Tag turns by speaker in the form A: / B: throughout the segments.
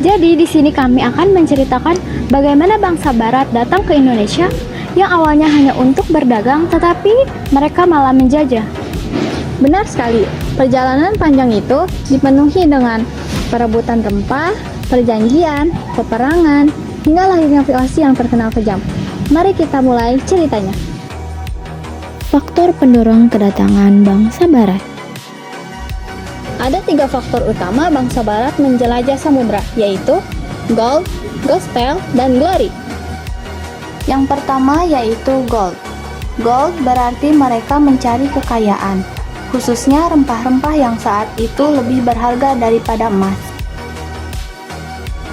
A: Jadi di sini kami akan menceritakan bagaimana bangsa Barat datang ke Indonesia yang awalnya hanya untuk berdagang, tetapi mereka malah menjajah. Benar sekali, perjalanan panjang itu dipenuhi dengan perebutan rempah, perjanjian, peperangan, hingga lahirnya VOC yang terkenal kejam. Mari kita mulai ceritanya. Faktor pendorong kedatangan bangsa Barat. Ada 3 faktor utama bangsa Barat menjelajah samudra, yaitu gold, gospel, dan glory. Yang pertama yaitu gold. Gold berarti mereka mencari kekayaan, khususnya rempah-rempah yang saat itu lebih berharga daripada emas.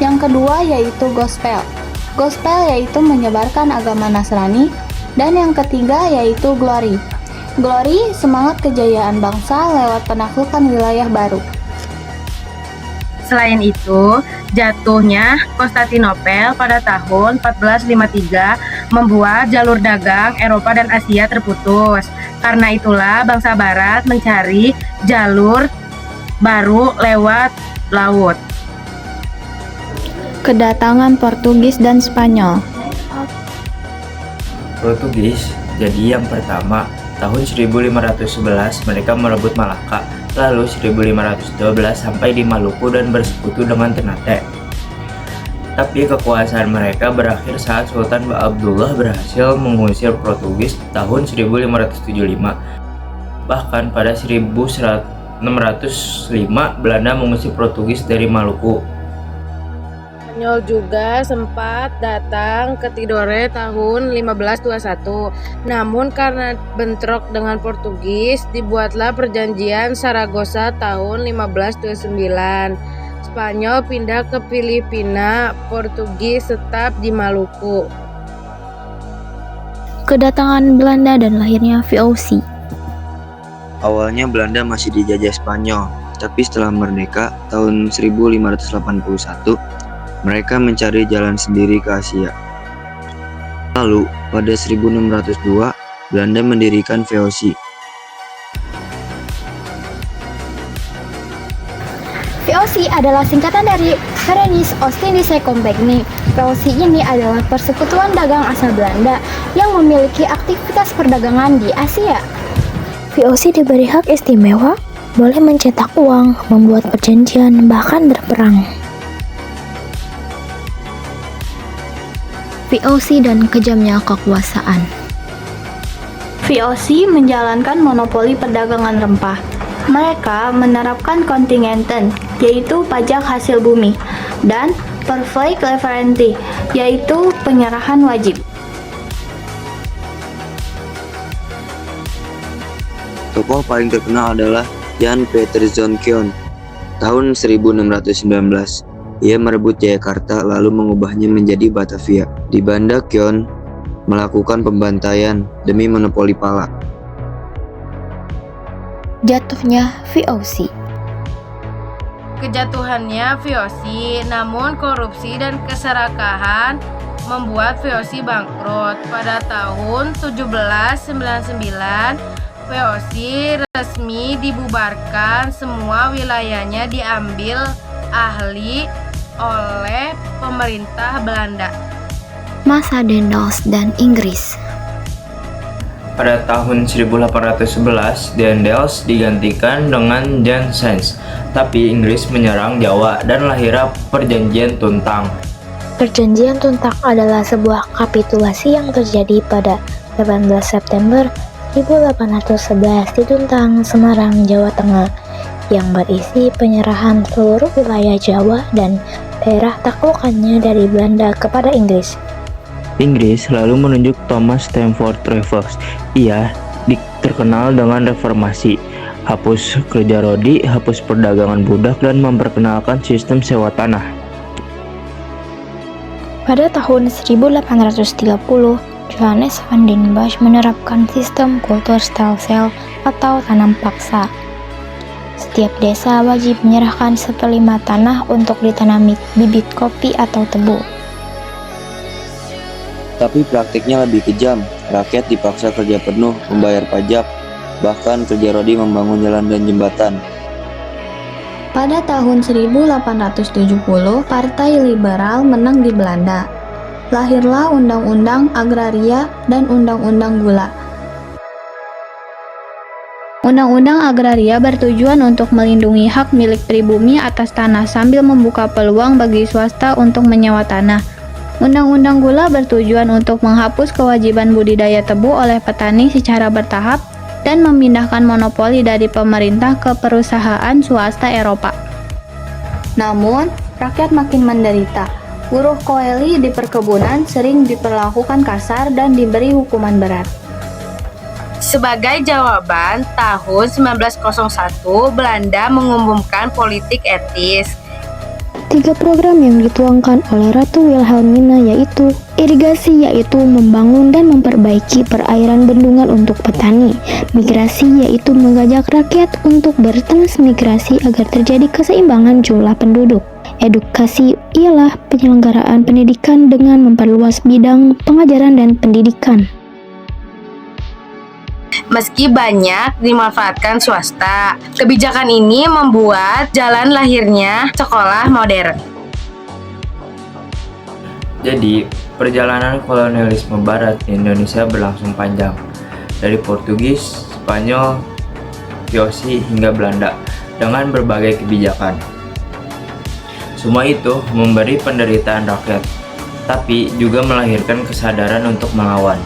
A: Yang kedua yaitu gospel. Gospel yaitu menyebarkan agama Nasrani. Dan yang ketiga yaitu glory. Glory, semangat kejayaan bangsa lewat penaklukan wilayah baru.
B: Selain itu, jatuhnya Konstantinopel pada tahun 1453 membuat jalur dagang Eropa dan Asia terputus. Karena itulah bangsa Barat mencari jalur baru lewat laut.
A: Kedatangan Portugis dan Spanyol.
C: Portugis jadi yang pertama. Tahun 1511 mereka merebut Malaka, lalu 1512 sampai di Maluku dan bersekutu dengan Ternate. Tapi kekuasaan mereka berakhir saat Sultan Abdullah berhasil mengusir Portugis tahun 1575. Bahkan pada 1605 Belanda mengusir Portugis dari Maluku.
B: Spanyol juga sempat datang ke Tidore tahun 1521. Namun karena bentrok dengan Portugis, dibuatlah perjanjian Saragossa tahun 1529. Spanyol pindah ke Filipina, Portugis tetap di Maluku.
A: Kedatangan Belanda dan lahirnya VOC.
D: Awalnya Belanda masih dijajah Spanyol, tapi setelah merdeka tahun 1581, mereka mencari jalan sendiri ke Asia. Lalu, pada 1602, Belanda mendirikan VOC.
A: VOC adalah singkatan dari Verenigde Oostindische Compagnie. VOC ini adalah persekutuan dagang asal Belanda yang memiliki aktivitas perdagangan di Asia. VOC diberi hak istimewa, boleh mencetak uang, membuat perjanjian, bahkan berperang. VOC dan kejamnya kekuasaan. VOC menjalankan monopoli perdagangan rempah. Mereka menerapkan kontingenten, yaitu pajak hasil bumi, dan perfect leverante, yaitu penyerahan wajib.
D: Tokoh paling terkenal adalah Jan Peter Zonkyon. Tahun 1619, ia merebut Jayakarta lalu mengubahnya menjadi Batavia. Di Banda Kyon melakukan pembantaian demi monopoli pala.
A: Jatuhnya VOC.
B: Kejatuhannya VOC, namun korupsi dan keserakahan membuat VOC bangkrut. Pada tahun 1799, VOC resmi dibubarkan, semua wilayahnya diambil alih oleh pemerintah Belanda.
A: Masa Daendels dan Inggris.
C: Pada tahun 1811, Daendels digantikan dengan Janssens, tapi Inggris menyerang Jawa dan lahirnya Perjanjian Tuntang.
A: Perjanjian Tuntang adalah sebuah kapitulasi yang terjadi pada 18 September 1811 di Tuntang, Semarang, Jawa Tengah, yang berisi penyerahan seluruh wilayah Jawa dan daerah taklukannya dari Belanda kepada Inggris.
C: Inggris lalu menunjuk Thomas Stamford Raffles. Ia terkenal dengan reformasi, hapus kerja rodi, hapus perdagangan budak, dan memperkenalkan sistem sewa tanah.
A: Pada tahun 1830, Johannes van den Bosch menerapkan sistem kultur stelsel atau tanam paksa. Setiap desa wajib menyerahkan 1/5 tanah untuk ditanami bibit kopi atau tebu.
D: Tapi praktiknya lebih kejam. Rakyat dipaksa kerja penuh, membayar pajak, bahkan kerja rodi membangun jalan dan jembatan.
A: Pada tahun 1870, Partai Liberal menang di Belanda. Lahirlah Undang-Undang Agraria dan Undang-Undang Gula. Undang-Undang Agraria bertujuan untuk melindungi hak milik pribumi atas tanah sambil membuka peluang bagi swasta untuk menyewa tanah. Undang-Undang Gula bertujuan untuk menghapus kewajiban budidaya tebu oleh petani secara bertahap dan memindahkan monopoli dari pemerintah ke perusahaan swasta Eropa. Namun, rakyat makin menderita. Buruh koeli di perkebunan sering diperlakukan kasar dan diberi hukuman berat.
B: Sebagai jawaban, tahun 1901 Belanda mengumumkan politik etis.
A: 3 program yang dituangkan oleh Ratu Wilhelmina yaitu irigasi, yaitu membangun dan memperbaiki perairan bendungan untuk petani, migrasi, yaitu mengajak rakyat untuk bertransmigrasi agar terjadi keseimbangan jumlah penduduk, edukasi ialah penyelenggaraan pendidikan dengan memperluas bidang pengajaran dan pendidikan.
B: Meski banyak dimanfaatkan swasta, kebijakan ini membuat jalan lahirnya sekolah modern.
C: Jadi, perjalanan kolonialisme Barat di Indonesia berlangsung panjang, dari Portugis, Spanyol, Viosi hingga Belanda, dengan berbagai kebijakan. Semua itu memberi penderitaan rakyat, tapi juga melahirkan kesadaran untuk melawan.